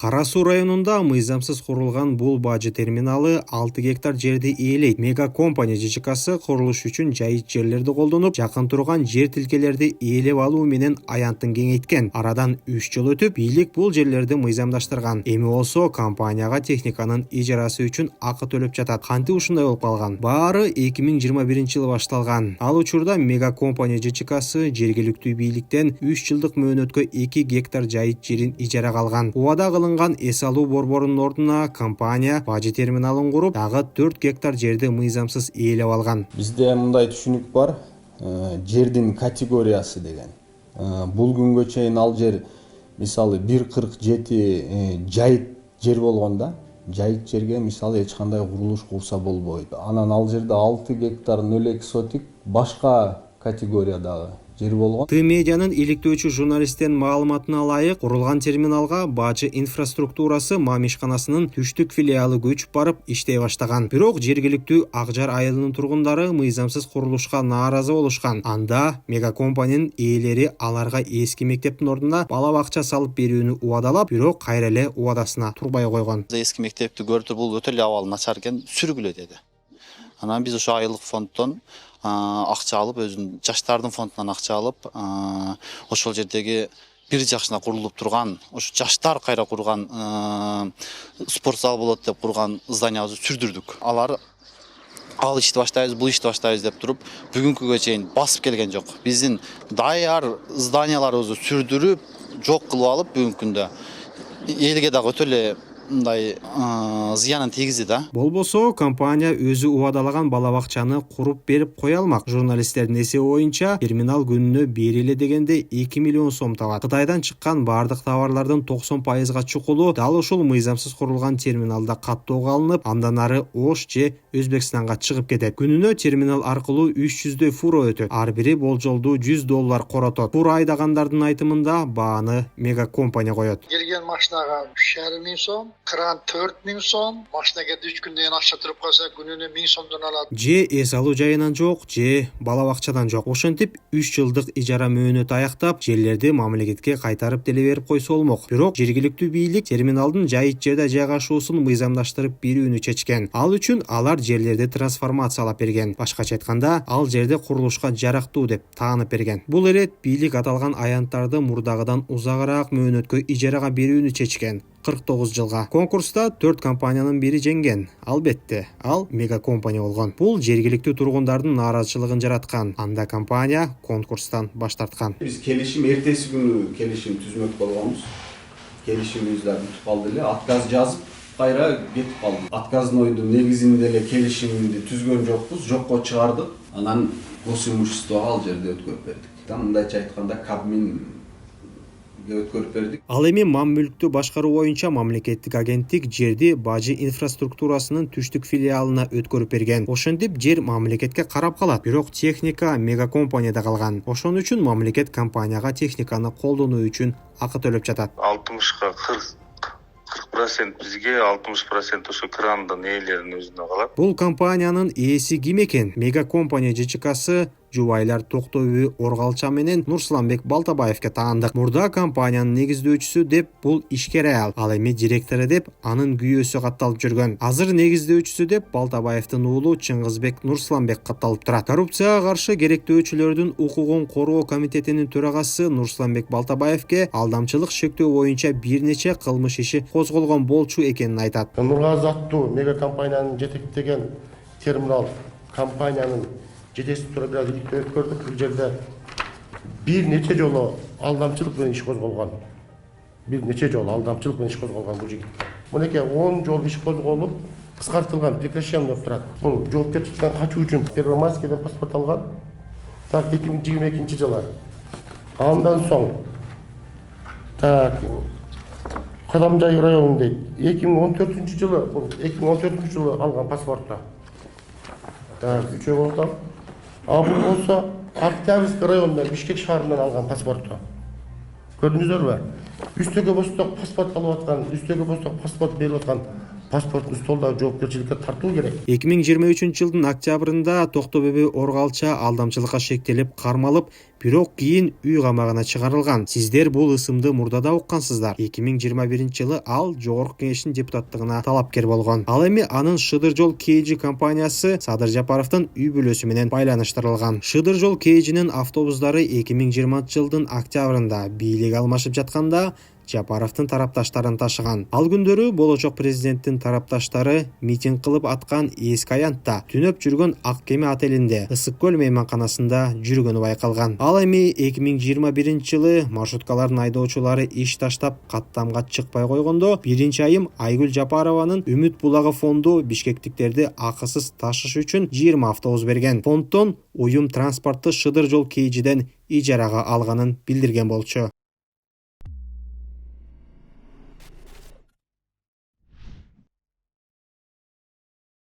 Кара Суу районунда мыйзамсыз курулган бул бажы терминалы 6 гектар жерди ээлейт. Мега компания ЖЧКсы курулуш үчүн жайыт жерлерди колдонуп, жакын турган жер тилкелерди ээлеп алуу менен аянтын кеңейткен. Арадан 3 жыл өтүп, бийлик бул жерлерди мыйзамдаштырган. Эми болсо компанияга техниканын ижарасы үчүн акы төлөп жатат. Кантип ушундай болуп калган? Баары 2021-жылы башталган. Ал учурда мега компания ЖЧКсы жергиликтүү бийликтен 3 жылдык мөөнөткө 2 гектар жайыт жерин ижарага алган. Убада эс алуу борборунун ордуна компания бажы терминалын куруп, дагы 4 гектар жерди мыйзамсыз ээлеп алган. Бизде мындай түшүнүк бар, жердин категориясы деген. Бул күнгө чейин ал жер мисалы 1,47 жайыт жер болгондо, жайыт жерге мисалы эч кандай курулуш курса болбойт. Анан ал жерде 6 гектар 0,2 сотик башка категориядагы жер болгон. Медианын иликтөөчү журналисттин маалыматына ылайык, курулган терминалга бажы инфраструктурасы мамишканасынын түштүк филиалы көчүп барып иштей баштаган. Бирок жергиликтүү Акжар айылынын тургундары мыйзамсыз курулушка нааразы болушкан. Анда мега компаниянын ээлери аларга эски мектептин ордуна бала бакча салып берүүнү убадалап, бирок кайра эле убадасына турбай койгон. Эски мектепти көрүп бул өтө эле абалы начар экен, сүргүлө деди. Анан биз ошо айылык фонддон акча алып, өзүнүн жаштардын фондунан акча алып, ошол жердеги бир жакшына курулуп турган, ошо жаштар кайра курган спорт зал болот деп курган зданиябызды сүрдүрдүк. Алар ал ишти баштайбыз, бул ишти баштайбыз деп туруп, бүгүнкүгө чейин басып келген жок. Биздин даяр зданияларыбызды сүрдүрүп, жок кылып алып, бүгүнкү күндө элге дагы өтө эле мындай зыянын тийгизди да. Болбосо компания өзү убадалаган бала бакчаны куруп берип кое алмак. Журналисттердин эсеби боюнча, терминал күнүнө бериле дегенде 2 миллион сом табат. Кытайдан чыккан бардык товарлардын 90%га чукулу дал ушул мыйзамсыз курулган терминалда каттоого алынып, андан ары Ош же Өзбекстанга чыгып кетет. Күнүнө терминал аркылуу 300 фуро өтөт. Ар бири болжолдуу $100 коротот. Фуро айдагандардын айтымында бааны мега компания коет. Келген машинага 3,5 миң сом, кран 4 миң сом, машинага 3 күндөн акча туруп калса күнүнө 1000 сомдон алат. Же эс алуу жайынан жок, же бала бакчадан жок. Ошентип 3 жылдык ижара мөөнөтү аяктап, жерлерди мамлекетке кайтарып деле берип койсо болмок. Бирок жергиликтүү бийлик терминалдын жайыт жерде жайгашуусун мыйзамдаштырып берүүнү чечкен. Ал үчүн алар жерлерди трансформациялап берген. Башкача айтканда, ал жерде курулушка жарактуу деп таанып берген. Бул ирет бийлик аталган аянттарды мурдагыдан узагыраак мөөнөткө ижарага берүүнү чечкен. 49 жылга. Конкурста 4 компаниянын бири жеңген. Албетте, ал мега компания болгон. Бул жергиликтүү тургундардын нааразычылыгын жараткан. Анда компания конкурстан баш тарткан. Биз келишим эртеси күнү келишим түзмөк болгонбуз. Келишимибизди бүтүп калды эле, отказ жазып, кайра кетип калдым. Отказнойдун негизинде эле келишимди түзгөн жокпуз, жокко чыгардык. Анан госимуществого ал жерде өткөрүп бердик. Мындайча айтканда Кабмин өткөрүп бердик. Ал эми мам-мүлктү башкаруу боюнча мамлекеттик агенттик жерди бажы инфраструктурасынын түштүк филиалына өткөрүп берген. Ошентип жер мамлекетке карап калат, бирок техника мега компанияда калган. Ошон үчүн мамлекет компанияга техниканы колдонуу үчүн акы төлөп жатат. 60га 40% бизге, 60% ошо крандын ээлеринин өзүнө калат. Бул компаниянын ээси ким экен? Мега компания ЖЧКсы Жубайлар Токтоүй Оргалча менен Нурсуланбек Балтабаевке таандык. Мурда компаниянын негиздөөчүсү деп бул ишкер аял, ал эми директору деп анын күйөөсү катталып жүргөн. Азыр негиздөөчүсү деп Балтабаевдин уулу Чыңгызбек Нурсуланбек катталып турат. Коррупцияга каршы керектөөчүлөрдүн укугун коргоо комитетинин төрагасы Нурсуланбек Балтабаевке алдамчылык шектөө боюнча бир нече кылмыш иши козголгон болчу экенин айтат. Нургазы аттуу мега компаниянын жетектеген терминал компаниянын жетекчиси тура бир аз иликтөө өткөрдүк. Бул жерде бир нече жолу алдамчылык менен иш козголгон. Бир нече жолу алдамчылык менен иш козголгон бул жигит. Мынакей 10 жолу иш козголуп, кыскартылган прекращение деп турат. Бул жоопкерчиликтен качуу үчүн Первомайскийден паспорт алган. Так 2022-жылы. Андан соң Кадамжай районунда 2014-жылы, бул 2014-жылы алган паспортто. Үчөө болду. А бул болсо Октябрьский районунда Бишкек шаарынан алган паспортто. Көрдүңүздөрбү? Үстөгө босток паспорт алып аткан, үстөгө босток паспорт берип аткан паспорттун столдагы жоопкерчиликке тартуу керек. 2023 жылдын октябрында Токтогөбө Оргалча алдамчылыкка шектелип кармалып, бирок кийин үй камагына чыгарылган. Сиздер бул ысымды мурдада уккансыздар. 2021 жылы ал Жогорку Кеңештин депутаттыгына талапкер болгон. Ал эми анын Шыдыр жол KG компаниясы Садыр Жапаровдун үй бүлөсү менен байланыштырылган. Шыдыр жол KG'нин автобустары 2020 жылдын октябрында бийлик алмашып жатканда Жапаровдун тарапташтарын ташыган. Ал күндөрү болочок президенттин тарапташтары митинг кылып аткан эски аянтта түнөп жүргөн Ак Кеме отелинде Ысык көл мейманканасында жүргөнү байкалган. Ал эми 2021 жылы маршруткалардын айдоочулары иш таштап каттамга чыкпай койгондо 1-айым Айгүл Жапарованын Үмүт булагы фонду бишкектиктерди акысыз ташыш үчүн 20 автобус берген. Фонддон уюм транспортты Шыдыр жол KG'ден ижарага алганын билдирген болчу.